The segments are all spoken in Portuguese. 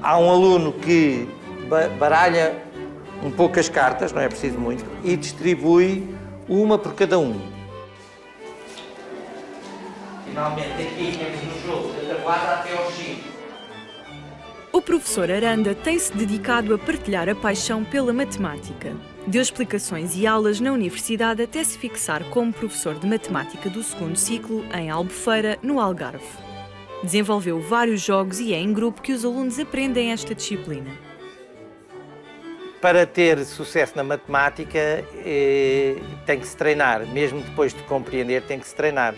Há um aluno que baralha um pouco as cartas, não é preciso muito, e distribui uma por cada um. Finalmente aqui temos o jogo da tabuada até ao 5. O professor Aranda tem-se dedicado a partilhar a paixão pela matemática. Deu explicações e aulas na universidade até se fixar como professor de matemática do segundo ciclo em Albufeira, no Algarve. Desenvolveu vários jogos e é em grupo que os alunos aprendem esta disciplina. Para ter sucesso na matemática tem que se treinar, mesmo depois de compreender tem que se treinar.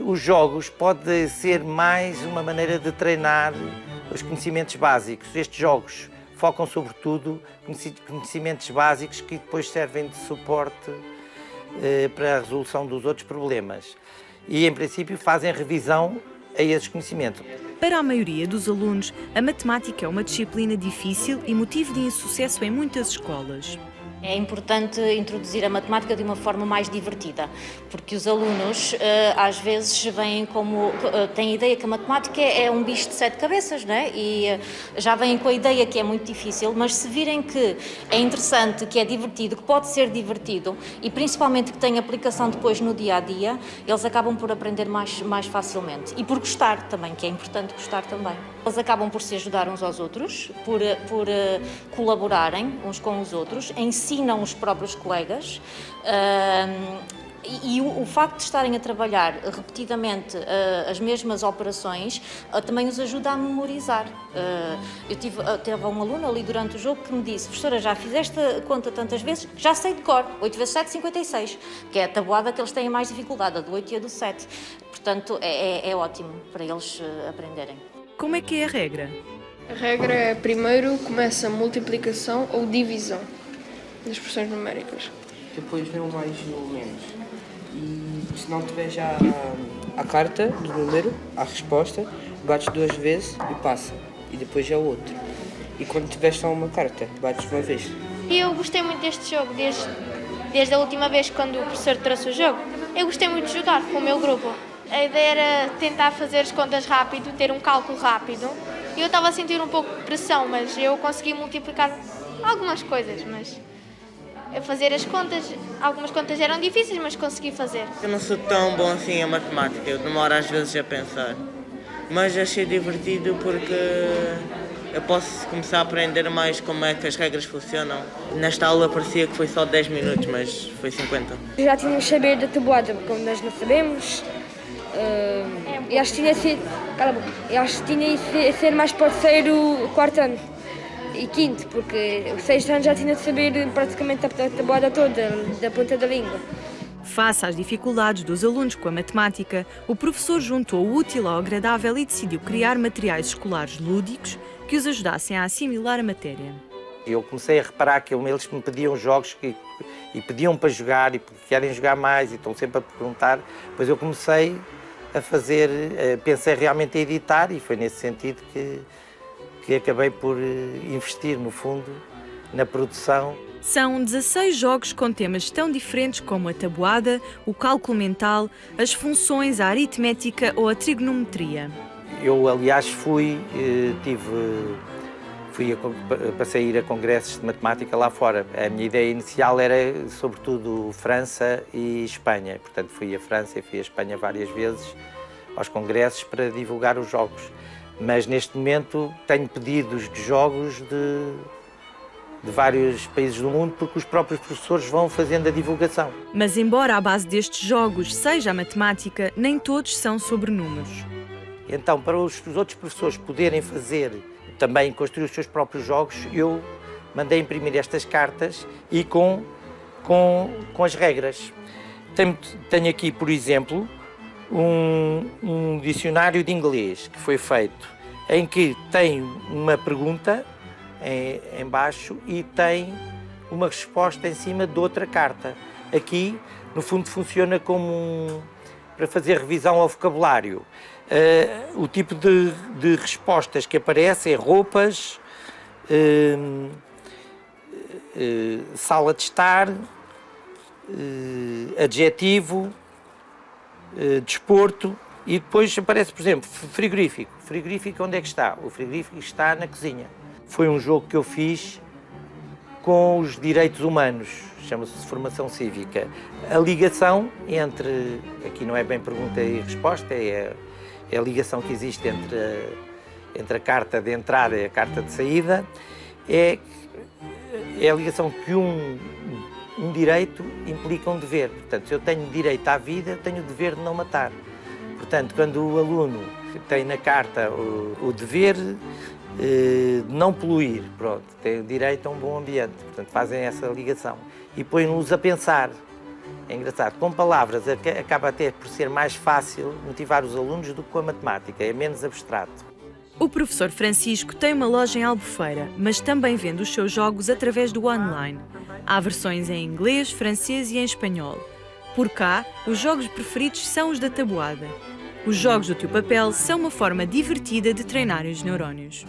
Os jogos podem ser mais uma maneira de treinar os conhecimentos básicos. Estes jogos focam sobretudo conhecimentos básicos que depois servem de suporte para a resolução dos outros problemas. E, em princípio, fazem revisão a esses conhecimentos. Para a maioria dos alunos, a matemática é uma disciplina difícil e motivo de insucesso em muitas escolas. É importante introduzir a matemática de uma forma mais divertida, porque os alunos às vezes vêm têm a ideia que a matemática é um bicho de 7 cabeças, não é? E já vêm com a ideia que é muito difícil, mas se virem que é interessante, que é divertido, que pode ser divertido e principalmente que tem aplicação depois no dia-a-dia, eles acabam por aprender mais facilmente e por gostar também, que é importante gostar também. Eles acabam por se ajudar uns aos outros, por colaborarem uns com os outros, ensinam os próprios colegas e o facto de estarem a trabalhar repetidamente as mesmas operações também os ajuda a memorizar. Teve um aluno ali durante o jogo que me disse: professora, já fizeste a conta tantas vezes, já sei de cor, 8 vezes 7, 56, que é a tabuada que eles têm mais dificuldade, a do 8 e a do 7. Portanto, é ótimo para eles aprenderem. Como é que é a regra? A regra é, primeiro começa a multiplicação ou divisão das expressões numéricas. Depois vem o mais e o menos. E se não tiver já a carta do número, a resposta, bates 2 vezes e passa. E depois já o outro. E quando tiver só uma carta, bates uma vez. Eu gostei muito deste jogo, desde a última vez quando o professor trouxe o jogo. Eu gostei muito de jogar com o meu grupo. A ideia era tentar fazer as contas rápido, ter um cálculo rápido. Eu estava a sentir um pouco de pressão, mas eu consegui multiplicar algumas coisas, mas fazer as contas, algumas contas eram difíceis, mas consegui fazer. Eu não sou tão bom assim em matemática, eu demoro às vezes a pensar. Mas achei divertido porque eu posso começar a aprender mais como é que as regras funcionam. Nesta aula parecia que foi só 10 minutos, mas foi 50. Já tínhamos saber da tabuada, como nós não sabemos. E acho que tinha de ser mais parceiro quarto ano e quinto, porque o sexto ano já tinha de saber praticamente a tabuada toda, da ponta da língua. Face às dificuldades dos alunos com a matemática, o professor juntou o útil ao agradável e decidiu criar materiais escolares lúdicos que os ajudassem a assimilar a matéria. Eu comecei a reparar que eles me pediam jogos e pediam para jogar e querem jogar mais e estão sempre a perguntar. Depois eu comecei a fazer, pensei realmente em editar e foi nesse sentido que acabei por investir, no fundo, na produção. São 16 jogos com temas tão diferentes como a tabuada, o cálculo mental, as funções, a aritmética ou a trigonometria. Eu, aliás, passei a ir a congressos de matemática lá fora. A minha ideia inicial era, sobretudo, França e Espanha. Portanto, fui à França e fui à Espanha várias vezes aos congressos para divulgar os jogos. Mas, neste momento, tenho pedidos de jogos de vários países do mundo porque os próprios professores vão fazendo a divulgação. Mas, embora a base destes jogos seja a matemática, nem todos são sobre números. Então, para os outros professores poderem também construir os seus próprios jogos, eu mandei imprimir estas cartas e com as regras. Tenho aqui, por exemplo, um dicionário de inglês que foi feito, em que tem uma pergunta em baixo e tem uma resposta em cima de outra carta. Aqui, no fundo, funciona como para fazer revisão ao vocabulário. O tipo de respostas que aparecem é roupas, sala de estar, adjetivo, desporto. E depois aparece, por exemplo, frigorífico. Frigorífico onde é que está? O frigorífico está na cozinha. Foi um jogo que eu fiz com os direitos humanos, chama-se formação cívica. A ligação entre, aqui não é bem pergunta e resposta, é a ligação que existe entre a carta de entrada e a carta de saída, é a ligação que um direito implica um dever. Portanto, se eu tenho direito à vida, eu tenho o dever de não matar. Portanto, quando o aluno tem na carta o dever de não poluir, pronto, tem o direito a um bom ambiente, portanto fazem essa ligação e põem-nos a pensar. É engraçado, com palavras acaba até por ser mais fácil motivar os alunos do que com a matemática, é menos abstrato. O professor Francisco tem uma loja em Albufeira, mas também vende os seus jogos através do online. Há versões em inglês, francês e em espanhol. Por cá, os jogos preferidos são os da tabuada. Os jogos do teu papel são uma forma divertida de treinar os neurónios.